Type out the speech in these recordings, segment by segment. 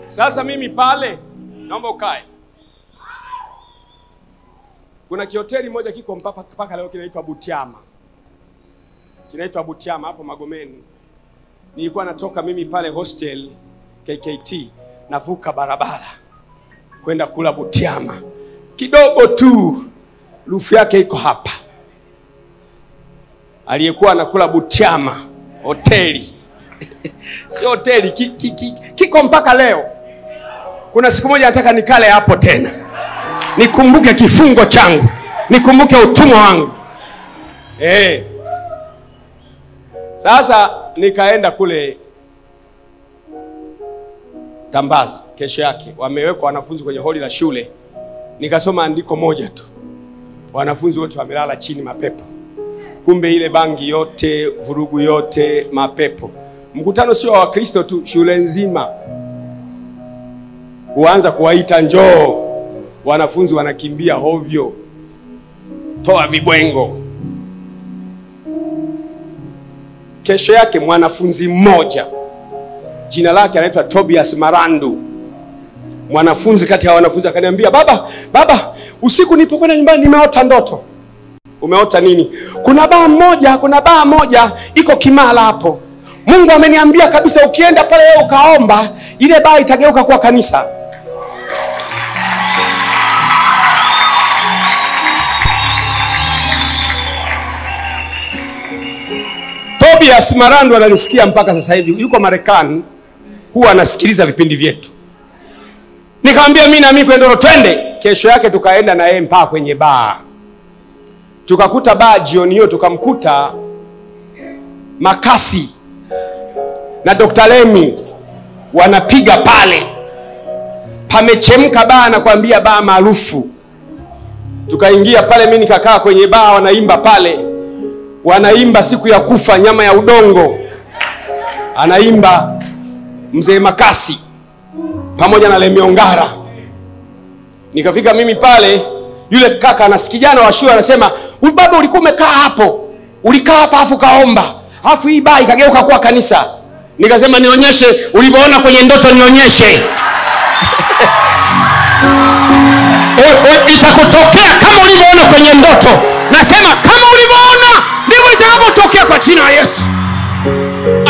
Sasa mimi pale, naomba ukae. Kuna kihoteli moja kiko mpaka leo kinaitwa Butiama. Kinaitwa Butiama hapo Magomeni. Nilikuwa natoka mimi pale hostel KKT, navuka barabara kwenda kula Butiama. Kidogo tu rufu yake iko hapa. Aliyekuwa anakula Butiama hoteli. Si hoteli, kiko mpaka leo. Kuna siku moja nataka nikale hapo tena. Nikumbuke kifungo changu, nikumbuke utumwa wangu. Sasa nikaenda kule Tambaza. Kesho yake wamewekwa wanafunzi kwenye holi la shule. Nikasoma andiko moja tu. Wanafunzi wote wamelala chini, mapepo. Kumbe ile bangi yote, vurugu yote, mapepo. Mkutano sio wa Kristo tu, shule nzima. Kuanza kuwaita njoo. Wanafunzi wanakimbia hovyo. Toa vibwengo. Kesho yake mwanafunzi mmoja, jina lake anaitwa Tobias Marandu, mwanafunzi kati ya wanafunzi, akaniambia, baba, usiku nilipokwenda nyumbani nimeota ndoto. Umeota nini? Kuna baa moja iko Kimara hapo. Mungu ameniambia kabisa ukienda pale wewe ukaomba, ile baa itageuka kuwa kanisa. Tobias Marandu ananisikia mpaka sasa hivi, yuko Marekani, huwa anasikiliza vipindi vyetu. Nikamwambia mimi na mimi kwenda twende. Kesho yake tukaenda na yeye mpaka kwenye baa. Tukakuta baa jioni hiyo, tukamkuta Makasi na Dr. Lemi wanapiga pale. Pamechemka baa, na kuambia baa maarufu. Tukaingia pale, mimi nikakaa kwenye baa, wanaimba pale. Wanaimba siku ya kufa nyama ya udongo. Anaimba Mzee Makasi pamoja na Lemi Ongara. Nikafika mimi pale, yule kaka anasikijana wa shule anasema, "Baba ulikuwa umekaa hapo. Ulikaa hapa afu kaomba. Afu hii baa ikageuka kuwa kanisa." Nikasema nionyeshe ulivyoona kwenye ndoto, nionyeshe. Itakutokea kama ulivyoona kwenye ndoto. Nasema kama ulivyoona ndivyo itakapotokea kwa jina la Yesu.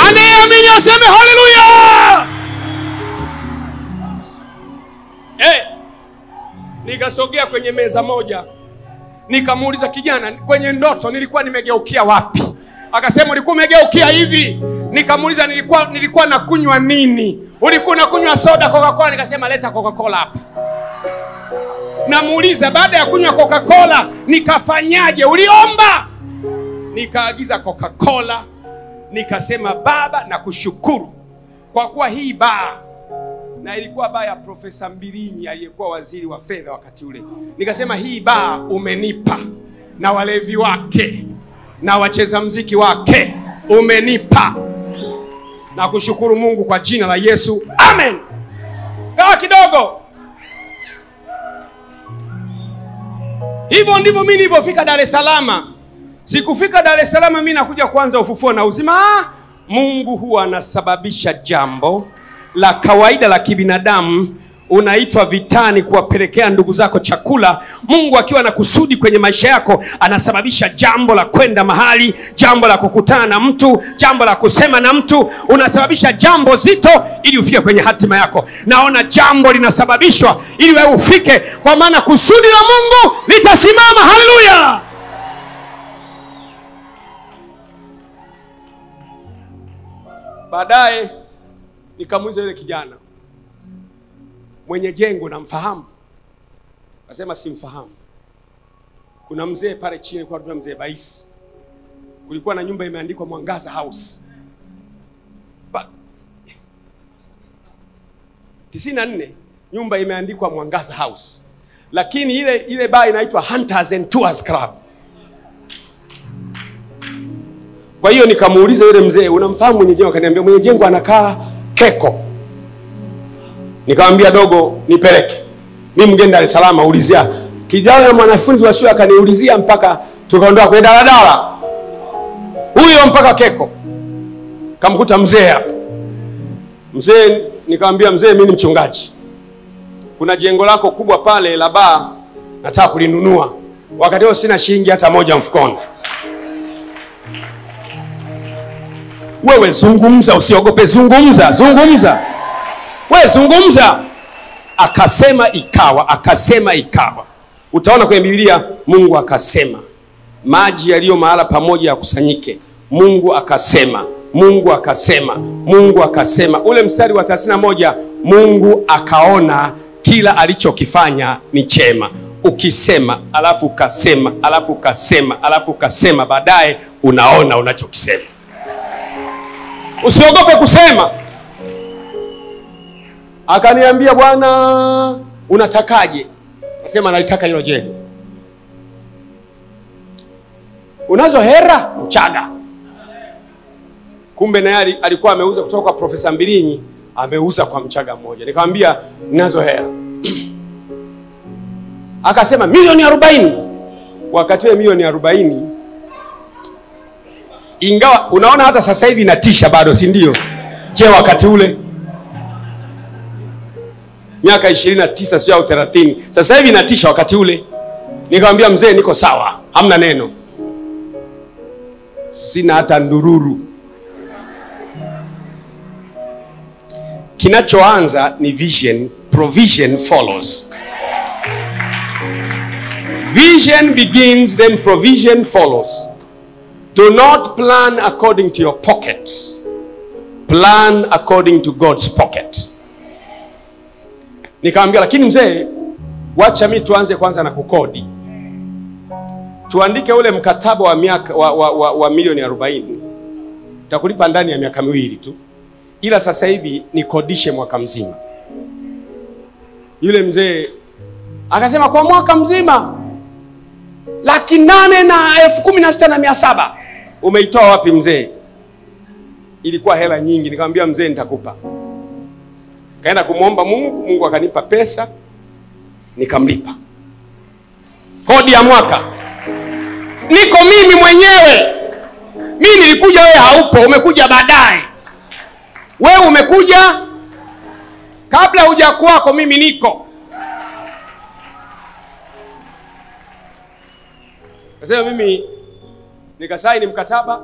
Anayeamini aseme haleluya. Nikasogea kwenye meza moja. Nikamuuliza kijana, kwenye ndoto nilikuwa nimegeukia wapi? Akasema ulikuwa umegeukia hivi. Nikamuuliza nilikuwa nakunywa nini? Ulikuwa unakunywa soda, Coca-Cola? Nikasema leta Coca-Cola hapa. Namuuliza baada ya kunywa Coca-Cola nikafanyaje? Uliomba? Nikaagiza Coca-Cola. Nikasema Baba nakushukuru kwa kuwa hii baa, na ilikuwa baa ya Profesa Mbilinyi aliyekuwa waziri wa fedha wakati ule. Nikasema hii baa umenipa, na walevi wake na wacheza mziki wake umenipa. Na kushukuru Mungu kwa jina la Yesu. Amen. Kaa kidogo. Hivyo ndivyo mimi nilipofika Dar es Salaam. Sikufika Dar es Salaam mimi nakuja kwanza ufufuo na uzima. Mungu huwa anasababisha jambo la kawaida la kibinadamu, unaitwa vitani kuwapelekea ndugu zako chakula. Mungu akiwa na kusudi kwenye maisha yako, anasababisha jambo la kwenda mahali, jambo la kukutana na mtu, jambo la kusema na mtu. Unasababisha jambo zito ili ufike kwenye hatima yako. Naona jambo linasababishwa ili wewe ufike, kwa maana kusudi la Mungu litasimama. Haleluya. Baadaye nikamuuliza yule kijana, mwenye jengo namfahamu? Akasema simfahamu. Kuna mzee pale chini kwa mzee Baisi. Kulikuwa na nyumba imeandikwa Mwangaza House. 94 nyumba imeandikwa Mwangaza House. Lakini ile baa inaitwa Hunters and Tours Club. Kwa hiyo nikamuuliza yule mzee, unamfahamu mwenye jengo? Akaniambia mwenye jengo anakaa Keko. Nikamwambia dogo nipeleke. Mimi mgeni Dar es Salaam, ulizia. Kijana na mwanafunzi wa shule akaniulizia mpaka tukaondoka kwa daladala. Huyo mpaka Keko. Kamkuta mzee hapo. Mzee Nikamwambia mzee, mimi ni mchungaji. Kuna jengo lako kubwa pale la baa nataka kulinunua. Wakati huo sina shilingi hata moja mfukoni. Wewe zungumza, usiogope, zungumza. Wewe zungumza. Akasema ikawa. Utaona kwenye Biblia Mungu akasema. Maji yaliyo mahala pamoja yakusanyike. Mungu akasema. Ule mstari wa 31, Mungu akaona kila alichokifanya ni chema. Ukisema, alafu ukasema, baadaye unaona unachokisema. Usiogope kusema. Akaniambia, bwana, unatakaje? Nasema nalitaka hilo jengo. Unazo hera? Mchaga. Kumbe naye alikuwa ameuza kutoka kwa Profesa Mbilinyi, ameuza kwa Mchaga mmoja. Nikamwambia ninazo hela. Akasema milioni 40. Wakati wa milioni 40, ingawa unaona hata sasa hivi inatisha bado, si ndio? Je, wakati ule miaka 29 sio au 30, sasa hivi inatisha. Wakati ule nikamwambia mzee, niko sawa, hamna neno, sina hata ndururu. Kinachoanza ni vision, provision follows. Vision begins, then provision follows. Do not plan according to your pocket. Plan according to God's pocket. Nikamwambia, lakini mzee, wacha mimi tuanze kwanza na kukodi. Tuandike ule mkataba wa miaka wa milioni 40. Takulipa ndani ya miaka 2 tu. Ila sasa hivi nikodishe mwaka mzima. Yule mzee akasema, kwa mwaka mzima 816,700. Umeitoa wapi mzee? Ilikuwa hela nyingi. Nikamwambia mzee, nitakupa. Kaenda kumuomba Mungu, Mungu akanipa pesa, nikamlipa. Kodi ya mwaka niko mimi mwenyewe. Mimi nilikuja, wewe haupo, umekuja baadaye. Wewe umekuja kabla hujakuwako, mimi niko. Sasa mimi nikasaini mkataba.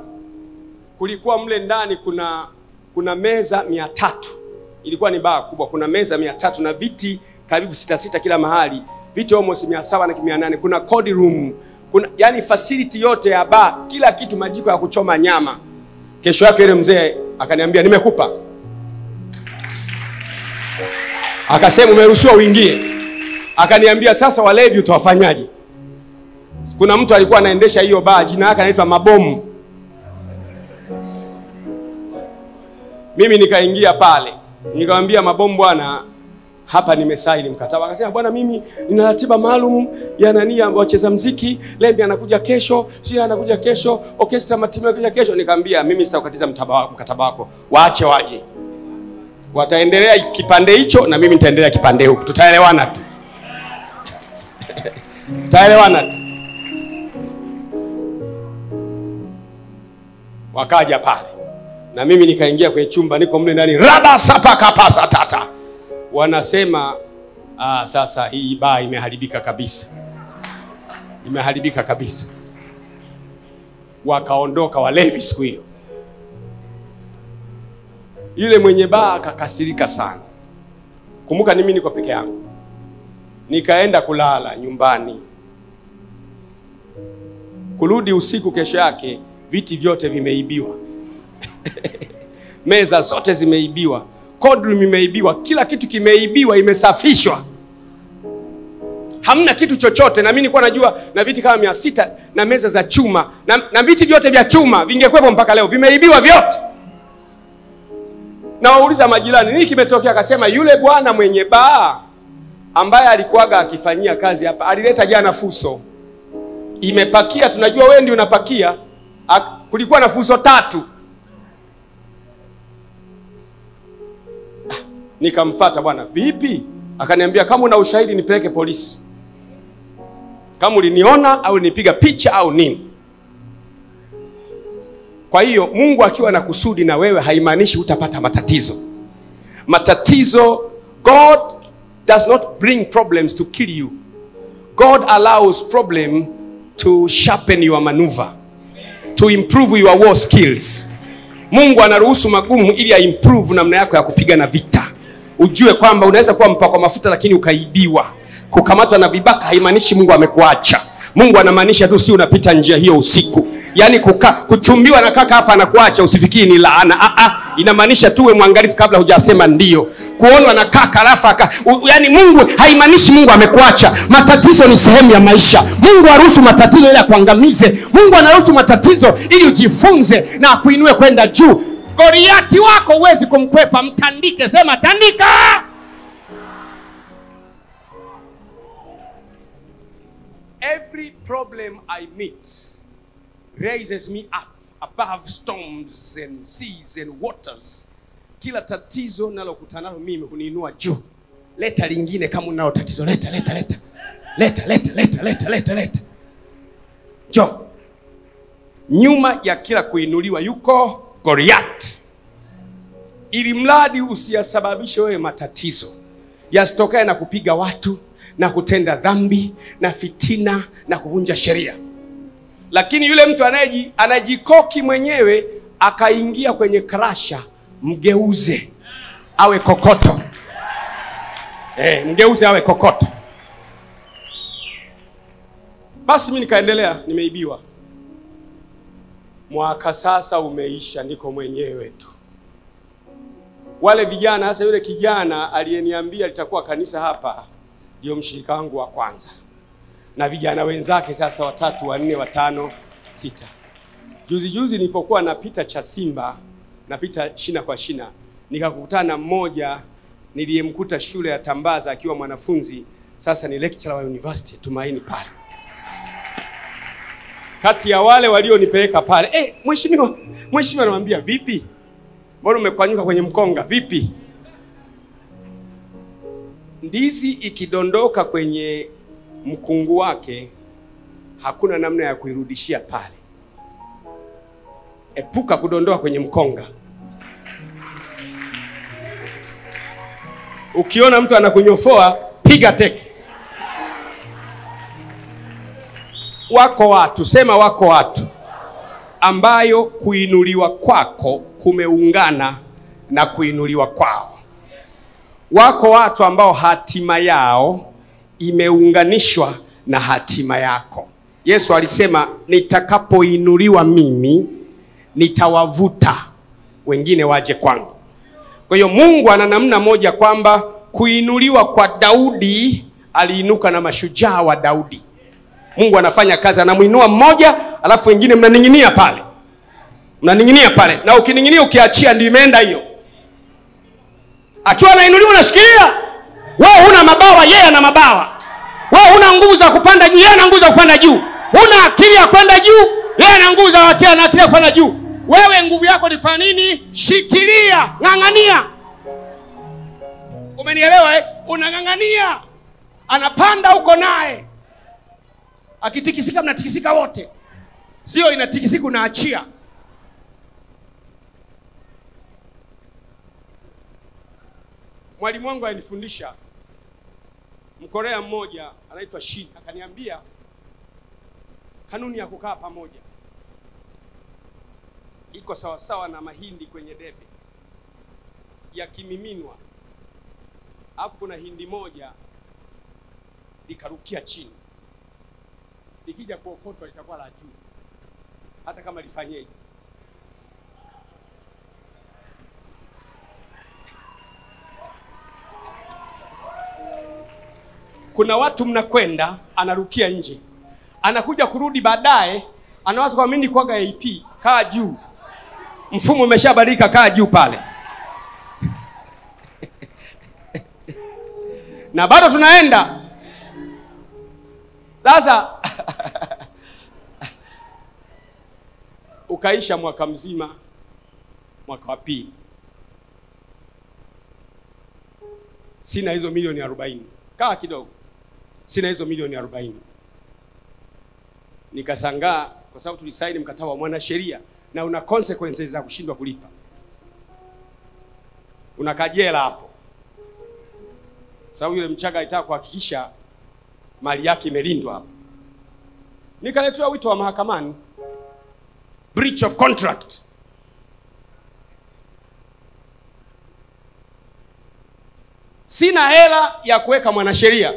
Kulikuwa mle ndani kuna meza 300. Ilikuwa ni baa kubwa, kuna meza 300 na viti karibu 6 kila mahali. Viti almost 700 na 800. Kuna code room, kuna yani facility yote ya baa, kila kitu, majiko ya kuchoma nyama. Kesho yake ile mzee akaniambia, nimekupa. Akasema umeruhusiwa uingie. Akaniambia, sasa walevi utawafanyaje? Kuna mtu alikuwa anaendesha hiyo baa, jina lake anaitwa Mabomu. Mimi nikaingia pale. Nikamwambia Mabomu, bwana, hapa nimesaini mkataba. Akasema, bwana, mimi nina ratiba maalum ya nani wacheza muziki, Lembi anakuja kesho, Sia anakuja kesho, orchestra Matima anakuja kesho. Nikamwambia, mimi sitakukatiza mkataba wako. Waache waje. Wataendelea kipande hicho na mimi nitaendelea kipande huko. Tutaelewana tu. Tutaelewana tu. Wakaja pale. Na mimi nikaingia kwenye chumba, niko mle ndani, raba sapa kapasa tata. Wanasema, sasa hii baa imeharibika kabisa. Imeharibika kabisa. Wakaondoka walevi siku hiyo. Yule mwenye baa akakasirika sana. Kumbuka mimi niko peke yangu. Nikaenda kulala nyumbani. Kurudi usiku kesho yake, viti vyote vimeibiwa. Meza zote zimeibiwa. Code room imeibiwa. Kila kitu kimeibiwa, imesafishwa. Hamna kitu chochote. Na mimi nilikuwa najua na viti kama 600 na meza za chuma. Na viti vyote vya chuma vingekuwepo mpaka leo. Vimeibiwa vyote. Na wauliza majirani, nini kimetokea? Akasema, yule bwana mwenye baa ambaye alikuwaga akifanyia kazi hapa alileta jana fuso. Imepakia, tunajua wewe ndio unapakia. Kulikuwa na fuso 3. Nikamfuata, bwana, vipi? Akaniambia, kama una ushahidi nipeleke polisi. Kama uliniona au nipiga picha au nini. Kwa hiyo Mungu akiwa na kusudi na wewe haimaanishi utapata matatizo. Matatizo, God does not bring problems to kill you. God allows problem to sharpen your maneuver, to improve your war skills. Mungu anaruhusu magumu ili improve namna yako ya kupigana vita. Ujue kwamba unaweza kuwa mpakwa mafuta lakini ukaibiwa. Kukamatwa na vibaka haimaanishi Mungu amekuacha. Mungu anamaanisha tu si unapita njia hiyo usiku. Yaani kuchumbiwa na kaka afa anakuacha usifikiri ni laana. Inamaanisha tuwe mwangalifu kabla hujasema ndio. Kuonwa na kaka alafa yaani Mungu haimaanishi Mungu amekuacha. Matatizo ni sehemu ya maisha. Mungu haruhusu matatizo ili akuangamize. Mungu anaruhusu matatizo ili ujifunze na akuinue kwenda juu. Goliati wako huwezi kumkwepa, mtandike. Sema tandika. Every problem I meet raises me up above storms and seas and waters. Kila tatizo nalokutana nalo mimi huniinua juu. Leta lingine kama unalo tatizo. Leta. Jo. Nyuma ya kila kuinuliwa yuko Goliath. Ili mradi usiyasababishe wewe matatizo. Yasitokane na kupiga watu, na kutenda dhambi, na fitina, na kuvunja sheria. Lakini yule mtu anajikoki mwenyewe akaingia kwenye krasha, mgeuze awe kokoto. Mgeuze awe kokoto. Basi mimi nikaendelea, nimeibiwa. Mwaka sasa umeisha, niko mwenyewe tu. Wale vijana, hasa yule kijana aliyeniambia litakuwa kanisa hapa, ndio mshirika wangu wa kwanza. Na vijana wenzake sasa 3, 4, 5, 6. Juzi nilipokuwa napita Chasimba, napita shina kwa shina, nikakutana na mmoja niliyemkuta shule ya Tambaza akiwa mwanafunzi, sasa ni lecturer wa university Tumaini pale. Kati ya wale walionipeleka pale, mheshimiwa anamwambia, vipi? Mbona umekwanyuka kwenye mkonga? Vipi? Ndizi ikidondoka kwenye mkungu wake, hakuna namna ya kuirudishia pale. Epuka kudondoka kwenye mkonga. Ukiona mtu anakunyofoa, piga teke. Wako watu ambayo kuinuliwa kwako kumeungana na kuinuliwa kwao. Wako watu ambao hatima yao imeunganishwa na hatima yako. Yesu alisema, nitakapoinuliwa mimi, nitawavuta wengine waje kwangu. Kwa hiyo Mungu ana namna moja kwamba kuinuliwa kwa Daudi, aliinuka na mashujaa wa Daudi. Mungu anafanya kazi, anamuinua mmoja, alafu wengine mnaning'inia pale. Na ukining'inia ukiachia ndio imeenda hiyo. Akiwa anainuliwa unashikilia. Wewe huna mabawa, yeye ana mabawa. Wewe huna nguvu za kupanda juu, yeye ana nguvu za kupanda juu. Huna akili ya kwenda juu, yeye ana nguvu za akili ya kwenda juu. Wewe nguvu yako ni fanya nini? Shikilia, ng'ang'ania. Umenielewa? Unang'ang'ania. Anapanda uko naye. Akitikisika mnatikisika wote. Sio inatikisika unaachia. Mwalimu wangu alinifundisha, Mkorea mmoja anaitwa Shin, akaniambia kanuni ya kukaa pamoja iko sawa sawa na mahindi kwenye debe yakimiminwa, alafu kuna hindi moja likarukia chini, likija kuokotwa litakuwa la juu hata kama lifanyeje. Kuna watu mnakwenda, anarukia nje, anakuja kurudi baadaye, anawaza kwa mimi kwaga AP, kaa juu. Mfumo umeshabadilika, kaa juu pale. Na bado tunaenda. Sasa ukaisha mwaka mzima, mwaka wa pili, sina hizo milioni 40. Kaa kidogo. Sina hizo milioni 40. Nikasangaa kwa sababu tulisaini mkataba wa mwanasheria na una consequences za kushindwa kulipa. unakajela hapo. Sababu yule Mchaga alitaka kuhakikisha mali yake imelindwa hapo. Nikaletewa wito wa mahakamani, breach of contract. Sina hela ya kuweka mwanasheria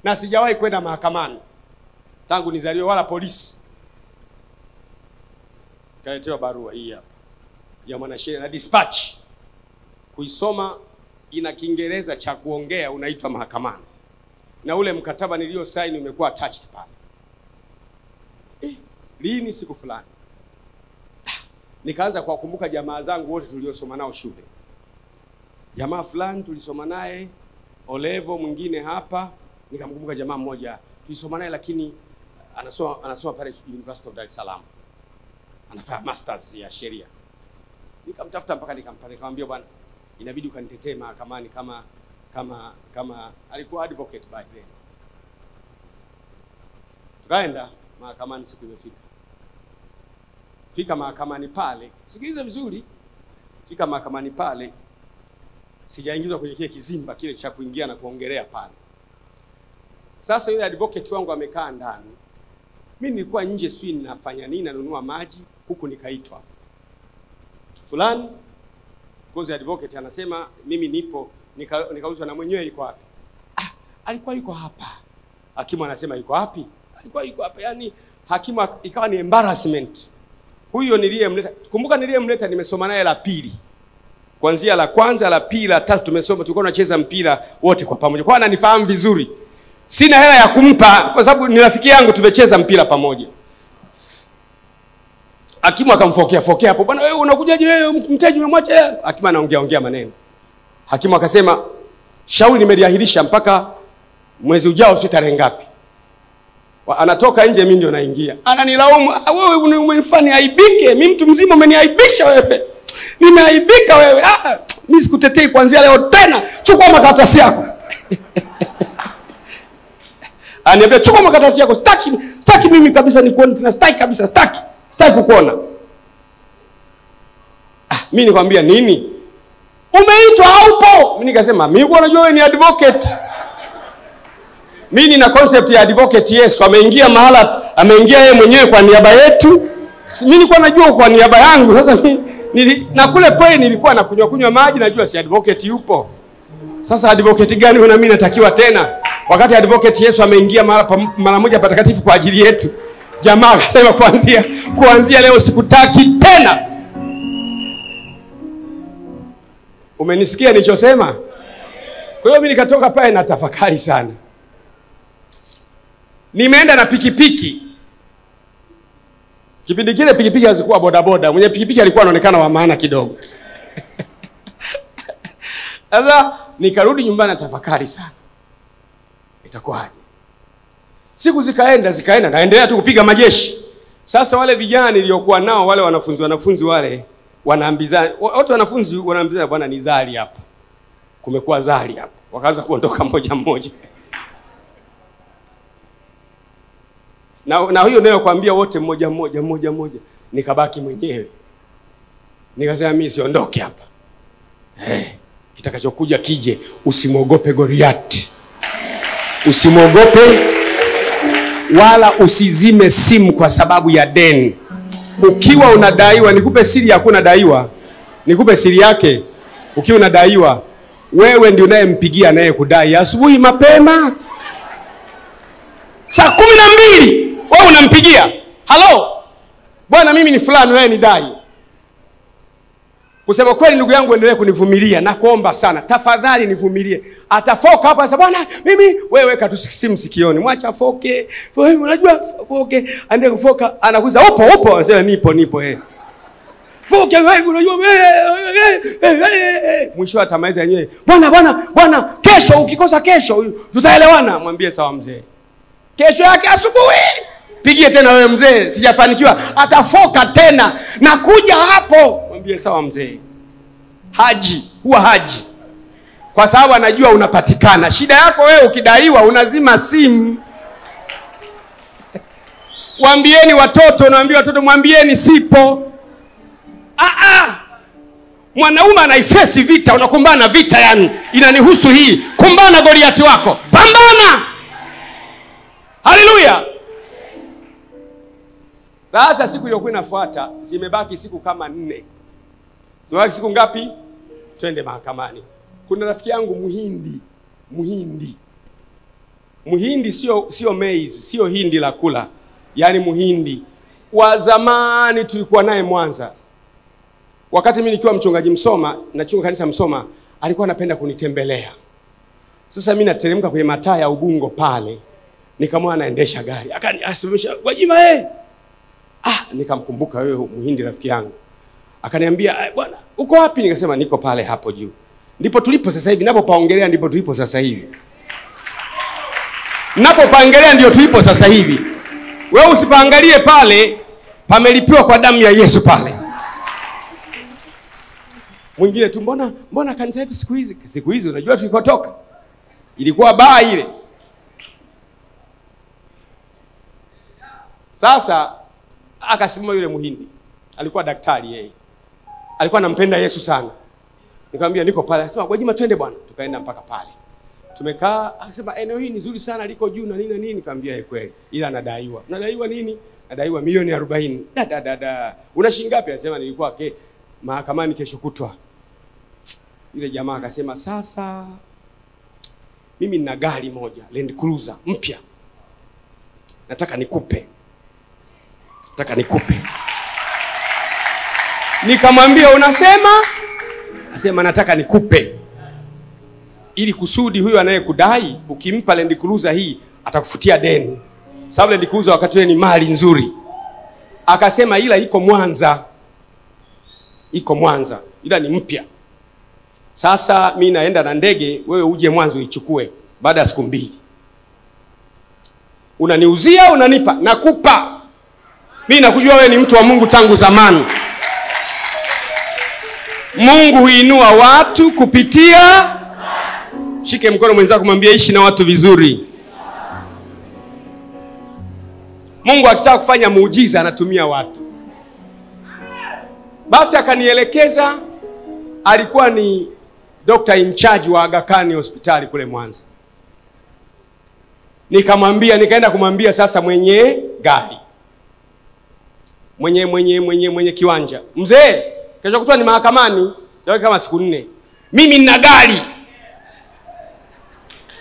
na sijawahi kwenda mahakamani tangu nizaliwe, wala polisi. Nikaletewa barua hii hapa ya mwanasheria na dispatch. Kuisoma, ina Kiingereza cha kuongea, unaitwa mahakamani. Na ule mkataba nilio sign umekuwa attached pale. Lini? Siku fulani. Nikaanza kuwakumbuka jamaa zangu wote tuliosoma nao shule. Jamaa fulani tulisoma naye Olevo, mwingine hapa. Nikamkumbuka jamaa mmoja tulisoma naye, lakini anasoma pale University of Dar es Salaam. Anafanya masters ya sheria. Nikamtafuta mpaka nikampata, nikamwambia bwana, inabidi ukanitetee mahakamani kama alikuwa advocate by then. Tukaenda mahakamani, siku imefika. Fika mahakamani pale, sikiliza vizuri. Fika mahakamani pale, sijaingizwa kwenye kile kizimba kile cha kuingia na kuongelea pale. Sasa yule advocate wangu amekaa ndani. Mimi nilikuwa nje, sio ninafanya nini, nanunua maji, huku nikaitwa. Fulani, gozi advocate anasema mimi nipo. Nikaulizwa na mwenyewe yuko wapi? Alikuwa yuko hapa. Hakimu anasema yuko wapi? Alikuwa yuko hapa. Yani hakimu ikawa ni embarrassment. Huyo niliyemleta, kumbuka niliyemleta nimesoma naye la pili. Kuanzia la kwanza, la pili, la tatu tumesoma, tulikuwa tunacheza mpira wote kwa pamoja. Kwa ananifahamu vizuri. Sina hela ya kumpa kwa sababu ni rafiki yangu, tumecheza mpira pamoja. Hakimu akamfokea hapo, bwana wewe unakujaje wewe, mteja umemwacha? Hakimu anaongea maneno. Hakimu akasema shauri nimeliahirisha mpaka mwezi ujao, si tarehe ngapi. Anatoka nje, mimi ndio naingia. Ananilaumu, wewe umenifanya aibike, mimi mtu mzima umeniaibisha wewe. Nimeaibika wewe. Mimi sikutetei kuanzia leo tena. Chukua makaratasi yako. Aniambia chukua makaratasi yako. Sitaki mimi kabisa nikuone tena. Sitaki kabisa, sitaki kukuona. Mimi nikwambia nini? Umeitwa haupo. Mimi nikasema mimi unajua wewe ni advocate. Mimi nina concept ya advocate. Yesu ameingia mahala, ameingia yeye mwenyewe kwa niaba yetu. Mimi nilikuwa najua kwa niaba yangu. Sasa mimi na kule kweli nilikuwa nakunywa maji, najua si advocate yupo. Sasa advocate gani una mimi natakiwa tena? Wakati advocate Yesu ameingia mara moja patakatifu kwa ajili yetu. Jamaa akasema kuanzia leo sikutaki tena. Umenisikia nilichosema? Kwa hiyo mimi nikatoka pale na tafakari sana. Nimeenda na pikipiki. Kipindi kile pikipiki hazikuwa bodaboda. Mwenye pikipiki alikuwa anaonekana wa maana kidogo. Sasa nikarudi nyumbani na tafakari sana. Itakuwaje? Siku zikaenda, naendelea tu kupiga majeshi. Sasa wale vijana niliokuwa nao, wale wanafunzi wale wanaambizana, wote wanafunzi wanaambizana, bwana ni zali hapa. Kumekuwa zali hapa. Wakaanza kuondoka mmoja. Na hiyo nayo kuambia wote mmoja. Nikabaki mwenyewe. Nikasema mimi siondoke hapa. Kitakachokuja kije, usimwogope Goliath. Usimwogope wala usizime simu kwa sababu ya deni. Ukiwa unadaiwa, nikupe siri ya kuna daiwa. Nikupe siri yake. Ukiwa unadaiwa, wewe ndio unayempigia naye kudai asubuhi mapema. Saa 12 wewe unampigia. Halo. Bwana mimi ni fulani, wewe ni dai. Kusema kweli ndugu yangu, endelee kunivumilia na kuomba sana. Tafadhali nivumilie. Atafoka hapa sasa, bwana mimi wewe weka tu simu sikioni. Mwacha foke. Wewe unajua foke, ande kufoka, anakuza upo, anasema nipo Foke wewe unajua mwisho atamaliza yenyewe. Bwana kesho, ukikosa kesho tutaelewana. Mwambie sawa mzee. Kesho yake asubuhi pigie tena, wewe mzee sijafanikiwa. Atafoka tena, nakuja hapo. Mwambie sawa mzee. Huwa haji. Kwa sababu anajua unapatikana. Shida yako wewe ukidaiwa unazima simu. Waambieni watoto, mwambieni sipo. Mwanaume anaifesi vita, unakumbana vita, yani inanihusu hii. Kumbana Goliati wako, pambana. Haleluya. Sasa siku iliyokuwa inafuata, zimebaki siku kama 4. Zimebaki siku ngapi? Twende mahakamani. Kuna rafiki yangu Muhindi sio maize, sio hindi la kula. Yani Muhindi wa zamani, tulikuwa naye Mwanza. Wakati mimi nikiwa mchungaji Msoma, nachunga kanisa Msoma, alikuwa anapenda kunitembelea. Sasa mimi nateremka kwenye mataa ya Ubungo pale, nikamwona anaendesha gari. Akaniasimamisha, Gwajima nikamkumbuka wewe Muhindi rafiki yangu. Akaniambia, bwana, uko wapi? Nikasema niko pale hapo juu. Ndipo tulipo sasa hivi, napopaongelea ndipo tulipo sasa hivi. Napopaongelea ndio tulipo sasa hivi. Wewe usipaangalie pale, pamelipiwa kwa damu ya Yesu pale. Mwingine tu, mbona kanisa yetu siku hizi unajua tulikotoka? Ilikuwa baa ile. Sasa akasimama yule Muhindi. Alikuwa daktari yeye. Alikuwa anampenda Yesu sana. Nikamwambia niko pale. Akasema, Gwajima twende bwana. Tukaenda mpaka pale. Tumekaa, akasema eneo hii ni nzuri sana, liko juu na nini. Nikamwambia kweli. Ila anadaiwa. Unadaiwa nini? Nadaiwa milioni 40. Una shilingi ngapi? Anasema nilikuwa mahakamani kesho kutwa. Yule jamaa akasema, sasa mimi nina gari moja, Land Cruiser mpya. Nataka nikupe. Nikamwambia unasema? Asema nataka nikupe. Ili kusudi huyo anayekudai ukimpa Land Cruiser hii atakufutia deni. Sababu Land Cruiser wakati wewe ni mali nzuri. Akasema ila iko Mwanza. Ila ni mpya. Sasa mimi naenda na ndege, wewe uje Mwanza uichukue baada ya siku 2. Unaniuzia, unanipa? Nakupa. Mimi nakujua wewe ni mtu wa Mungu tangu zamani. Mungu huinua watu kupitia. Shike mkono mwenzako, mwambie ishi na watu vizuri. Mungu akitaka kufanya muujiza anatumia watu. Basi akanielekeza, alikuwa ni doctor in charge wa Aga Khan hospitali kule Mwanza. Nikaenda kumwambia sasa mwenye gari. Mwenye kiwanja. Mzee, kesho kutwa ni mahakamani, kama siku 4. Mimi nina gari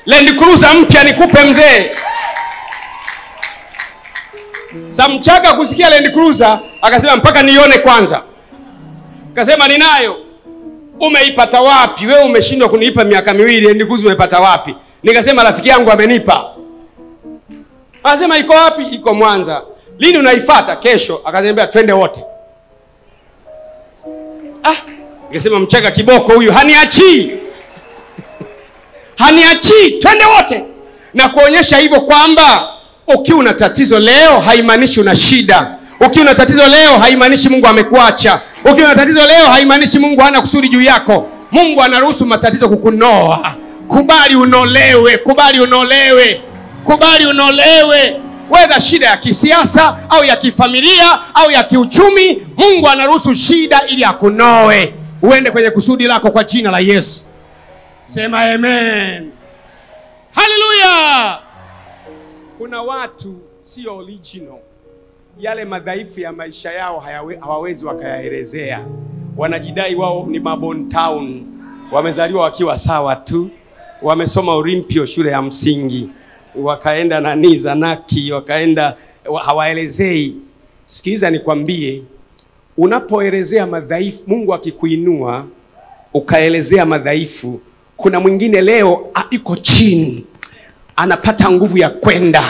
Land Cruiser mpya, nikupe mzee. Samchaga kusikia Land Cruiser, akasema mpaka nione kwanza. Akasema ninayo. Umeipata wapi? Wewe umeshindwa kunipa miaka 2, Land Cruiser umeipata wapi? Nikasema rafiki yangu amenipa. Akasema iko wapi? Iko Mwanza. Lini unaifuata? Kesho. Akaniambia twende wote. Nikasema Mchaga kiboko huyu, haniachi. Twende wote. Na kuonyesha hivyo kwamba ukiwa una tatizo leo haimaanishi una shida. Ukiwa una tatizo leo haimaanishi Mungu amekuacha. Ukiwa una tatizo leo haimaanishi Mungu hana kusudi juu yako. Mungu anaruhusu matatizo kukunoa. Kubali unolewe. Whether shida ya kisiasa au ya kifamilia au ya kiuchumi, Mungu anaruhusu shida ili akunoe. Uende kwenye kusudi lako kwa jina la Yesu. Sema amen. Hallelujah. Kuna watu sio original. Yale madhaifu ya maisha yao hawawezi wakayaelezea. Wanajidai wao ni Babon Town. Wamezaliwa wakiwa sawa tu. Wamesoma Olympio shule ya msingi. Wakaenda na Nizanaki, wakaenda hawaelezei. Sikiza nikwambie, unapoelezea madhaifu, Mungu akikuinua ukaelezea madhaifu, kuna mwingine leo iko chini anapata nguvu ya kwenda.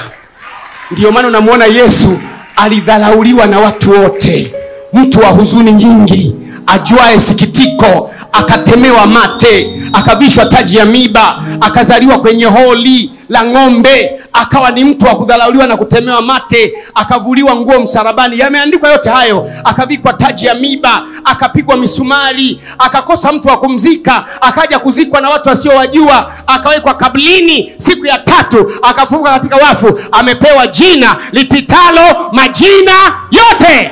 Ndio maana unamuona Yesu alidharauliwa na watu wote, mtu wa huzuni nyingi, ajuae sikitiko, akatemewa mate, akavishwa taji ya miba, akazaliwa kwenye holi la ng'ombe, akawa ni mtu wa kudharauliwa na kutemewa mate, akavuliwa nguo msalabani. Yameandikwa yote hayo. Akavikwa taji ya miba, akapigwa misumari, akakosa mtu wa kumzika, akaja kuzikwa na watu wasiowajua, akawekwa kaburini, siku ya 3 akafufuka katika wafu, amepewa jina lipitalo majina yote.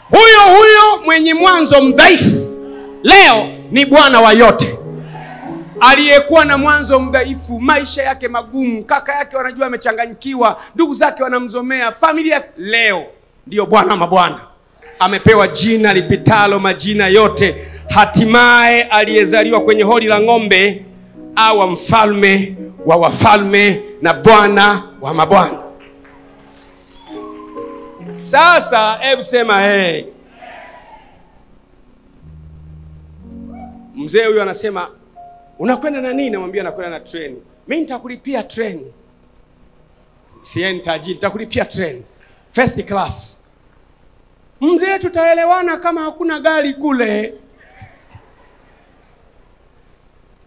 Huyo mwenye mwanzo mdhaifu leo ni Bwana wa yote. Aliyekuwa na mwanzo mdhaifu, maisha yake magumu, kaka yake wanajua amechanganyikiwa, ndugu zake wanamzomea, familia, leo ndio Bwana mabwana. Amepewa jina lipitalo majina yote. Hatimaye aliyezaliwa kwenye hori la ng'ombe awa mfalme wa wafalme na Bwana wa mabwana. Sasa hebu sema hey. Mzee huyo anasema, unakwenda na nini? Namwambia nakwenda na treni. Mimi nitakulipia treni. Siendi tajiri, nitakulipia treni first class. Mzee, tutaelewana kama hakuna gari kule.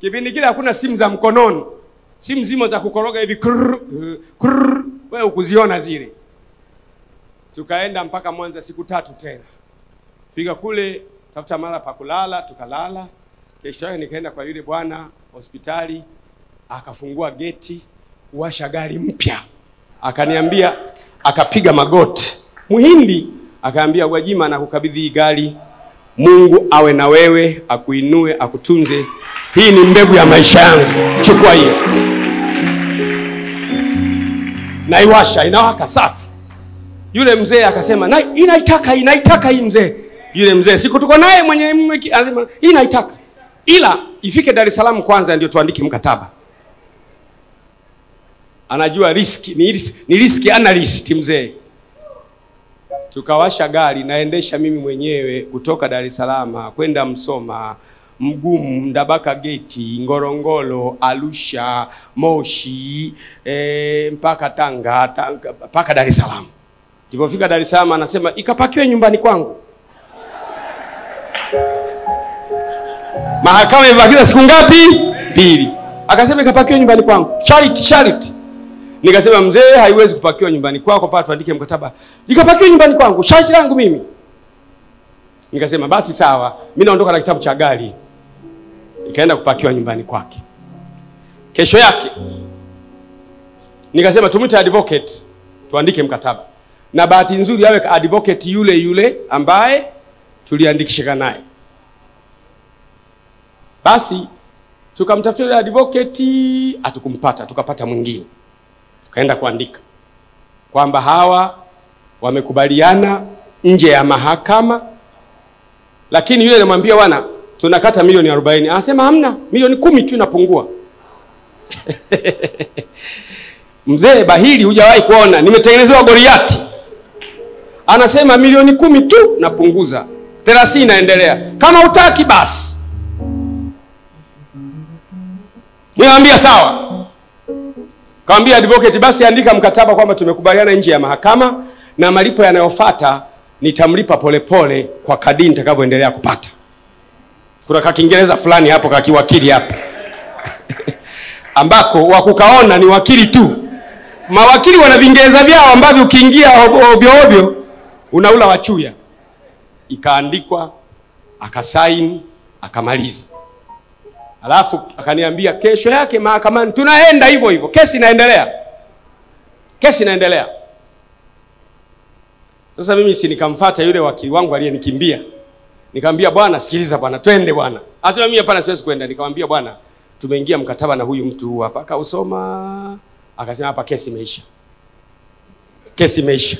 Kipindi kile hakuna simu za mkononi. Simu zimo za kukoroga hivi krrr, wewe ukuziona zile. Tukaenda mpaka Mwanza siku 3 tena. Fika kule tafuta mara pa kulala, tukalala. Kesho yake nikaenda kwa yule bwana hospitali, akafungua geti, kuwasha gari mpya. Akaniambia, akapiga magoti. Muhindi akaambia, Gwajima nakukabidhi gari. Mungu awe na wewe, akuinue, akutunze. Hii ni mbegu ya maisha yangu. Chukua hiyo. Naiwasha, inawaka safi. Yule mzee akasema, "Na inaitaka hii mzee." Yule mzee siku tuko naye mwenye anasema, "Inaitaka. Ila ifike Dar es Salaam kwanza ndio tuandike mkataba." Anajua riski, ni riski analyst mzee. Tukawasha gari, naendesha mimi mwenyewe kutoka Dar es Salaam kwenda Msoma, Mgumu, Ndabaka Geti, Ngorongoro, Arusha, Moshi, mpaka Tanga, mpaka Dar es Salaam. Tulipofika Dar es Salaam anasema, "Ikapakiwe nyumbani kwangu." Mahakama imebakiza siku ngapi? 2. Akasema ikapakiwe nyumbani kwangu. Charity. Nikasema, mzee, haiwezi kupakiwa nyumbani kwako, pa tuandike mkataba. Ikapakiwe nyumbani kwangu, charity langu mimi. Nikasema basi sawa, mimi naondoka na kitabu cha gari. Ikaenda kupakiwa nyumbani kwake. Kesho yake nikasema tumwite advocate tuandike mkataba. Na bahati nzuri awe advocate yule ambaye tuliandikishika naye. Basi tukamtafuta yule advocate, atukumpata, tukapata mwingine. Kaenda kuandika kwamba hawa wamekubaliana nje ya mahakama, lakini yule anamwambia, "Bwana, tunakata milioni 40. Anasema hamna, milioni 10 tu inapungua. Mzee bahili hujawahi kuona, nimetengenezewa Goliati. Anasema milioni 10 tu napunguza, 30 naendelea. Kama utaki basi. Niambia sawa. Kaambia advocate, basi andika mkataba kwamba tumekubaliana nje ya mahakama na malipo yanayofuata nitamlipa polepole kwa kadri nitakavyoendelea kupata. Kuna Kiingereza fulani hapo kwa kiwakili hapo. Ambako wakukaona ni wakili tu. Mawakili wana Viingereza vyao ambavyo ukiingia ovyo unaula wachuya. Ikaandikwa, akasaini, akamaliza. Alafu akaniambia kesho yake mahakamani tunaenda hivyo. Kesi inaendelea. Sasa mimi si nikamfuata yule wakili wangu aliyenikimbia. Nikamwambia, "Bwana, sikiliza bwana, twende bwana." Asema mimi hapana, siwezi kwenda. Nikamwambia, "Bwana, tumeingia mkataba na huyu mtu hapa." Akausoma, akasema, "Hapa kesi imeisha." Kesi imeisha.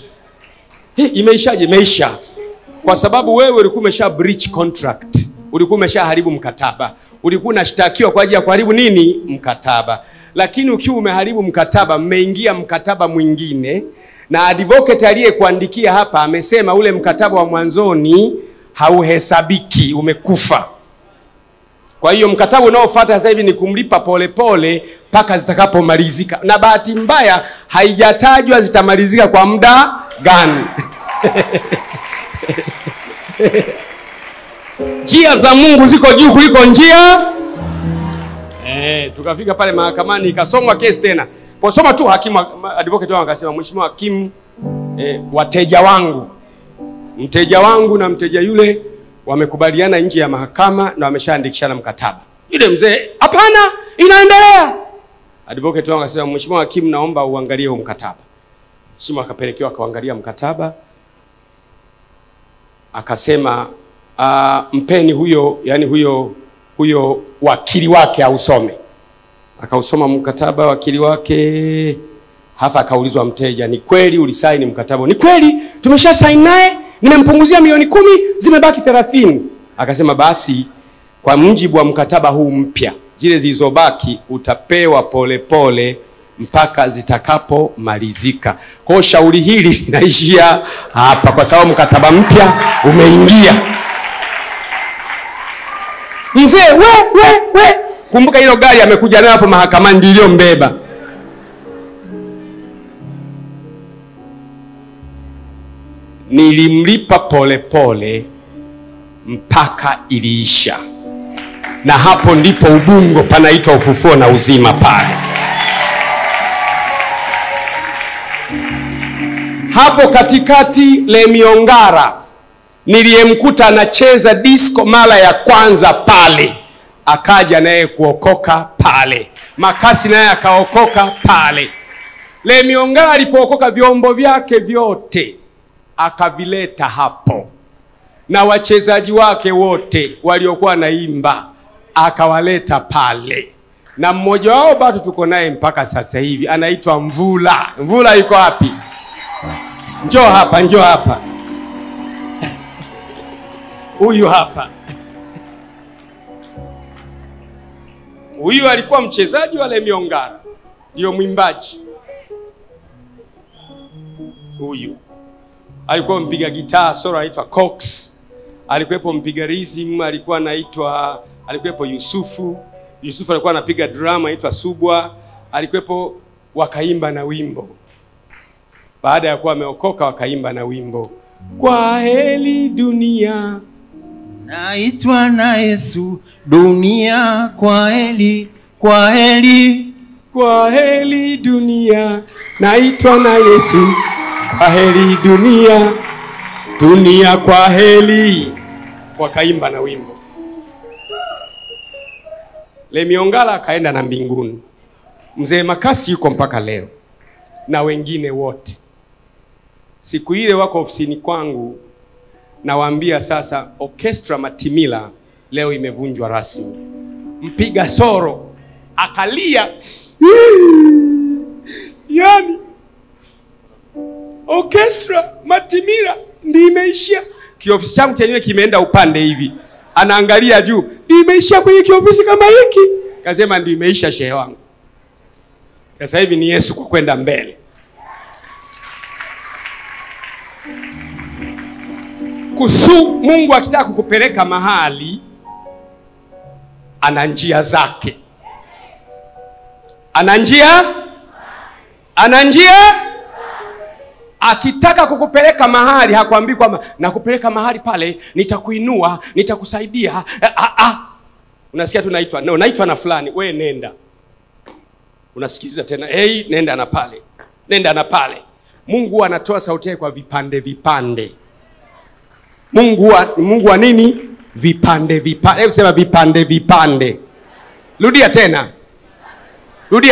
Imeishaje? Imeisha kwa sababu wewe ulikuwa umesha breach contract. Ulikuwa umeshaharibu mkataba. Ulikuwa unashtakiwa kwa ajili ya kuharibu nini? Mkataba. Lakini ukiwa umeharibu mkataba, mmeingia mkataba mwingine, na advocate aliyekuandikia hapa amesema ule mkataba wa mwanzoni hauhesabiki, umekufa. Kwa hiyo mkataba unaofuata sasa hivi ni kumlipa polepole mpaka zitakapomalizika. Na bahati mbaya haijatajwa zitamalizika kwa muda gani. Njia za Mungu ziko juu kuliko njia. Tukafika pale mahakamani, ikasomwa kesi tena. Kwa soma tu hakimu advocate wangu akasema, "Mheshimiwa hakimu, mteja wangu na mteja yule wamekubaliana nje ya mahakama na wameshaandikishana mkataba." Yule mzee, "Hapana, inaendelea." Advocate wangu akasema, "Mheshimiwa hakimu, naomba uangalie huo mkataba." Mheshimiwa akapelekewa akaangalia mkataba. akasema mpeni huyo, yani huyo wakili wake ausome. Akausoma mkataba wakili wake. Hafa akaulizwa mteja, ni kweli ulisaini mkataba? Ni kweli, tumesha saini naye, nimempunguzia milioni 10, zimebaki 30. Akasema basi kwa mjibu wa mkataba huu mpya, zile zilizobaki utapewa polepole mpaka zitakapomalizika. Kwa shauri hili linaishia hapa kwa sababu mkataba mpya umeingia. Mzee we kumbuka hilo gari amekuja nayo hapo mahakamani ndio mbeba. Nilimlipa polepole mpaka iliisha. Na hapo ndipo Ubungo panaitwa Ufufuo na Uzima pale. Hapo katikati Lemiongara niliyemkuta anacheza disco mara ya kwanza pale, akaja naye kuokoka pale. Makasi naye akaokoka pale. Lemiongara alipookoka vyombo vyake vyote akavileta hapo, na wachezaji wake wote waliokuwa naimba akawaleta pale, na mmoja wao bado tuko naye mpaka sasa hivi, anaitwa Mvula. Mvula yuko wapi? Njoo hapa. Huyu hapa. Huyu alikuwa mchezaji wa Lemiongara, ndio mwimbaji. Huyu alikuwa mpiga gitaa solo anaitwa Cox. Alikuwepo mpiga rhythm alikuwepo Yusufu alikuwa anapiga drum anaitwa Subwa. Alikuwepo, wakaimba na wimbo. Baada ya kuwa ameokoka wakaimba na wimbo, kwa heri dunia naitwa na Yesu, dunia kwa heri, kwa heri. Kwa heri dunia naitwa na Yesu, kwa heri dunia, dunia kwa heri. Wakaimba na wimbo. Lemiongala akaenda na mbinguni. Mzee Makasi yuko mpaka leo na wengine wote. Siku ile wako ofisini kwangu, nawaambia sasa orchestra Matimila leo imevunjwa rasmi. Mpiga soro akalia. Yani orchestra Matimila ndio imeishia. Kiofisi changu chenyewe kimeenda upande hivi, anaangalia juu, ndio imeishia kwenye kiofisi kama hiki. Kasema ndio imeisha shehe wangu. Sasa hivi ni Yesu kwa kwenda mbele. Mungu akitaka kukupeleka mahali ana njia zake. Ana njia. Akitaka kukupeleka mahali hakuambii kwamba nakupeleka mahali pale nitakuinua, nitakusaidia. Unasikia tu naitwa na fulani, wewe nenda. Unasikiza tena, nenda na pale. Nenda na pale. Mungu anatoa sauti yake kwa vipande. Mungu wa nini? Vipande. Hebu sema vipande. Rudia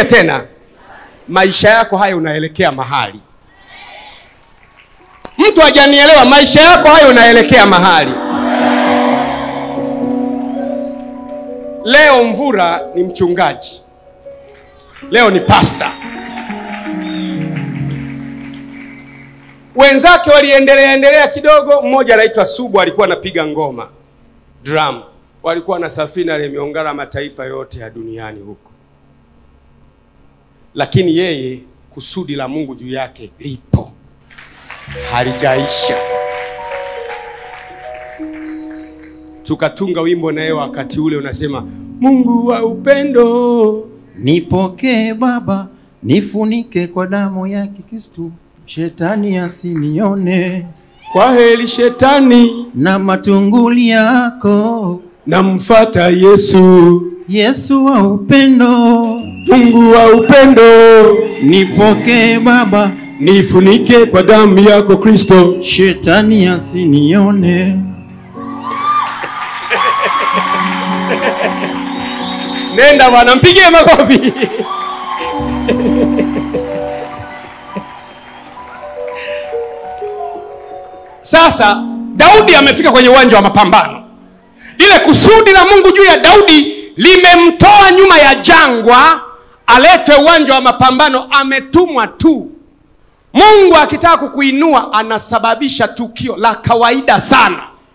tena. Maisha yako haya unaelekea mahali. Mtu hajanielewa, maisha yako haya unaelekea mahali. Leo Mvura ni mchungaji. Leo ni pastor. Wenzake waliendelea kidogo. Mmoja anaitwa Subu, alikuwa anapiga ngoma, drum. Walikuwa na safina Lemiongara mataifa yote ya duniani huko. Lakini yeye kusudi la Mungu juu yake lipo, halijaisha. Tukatunga wimbo naye wakati ule unasema, Mungu wa upendo nipokee Baba, nifunike kwa damu yake Kristo, shetani asinione. Kwa heri shetani na matunguli yako, namfuata Yesu. Yesu wa upendo, Mungu wa upendo, nipokee Baba, nifunike kwa damu yako Kristo, shetani asinione. Nenda bwana, mpigie makofi. Sasa Daudi amefika kwenye uwanja wa mapambano. Ile kusudi la Mungu juu ya Daudi limemtoa nyuma ya jangwa alete uwanja wa mapambano. Ametumwa tu. Mungu akitaka kukuinua anasababisha tukio la kawaida sana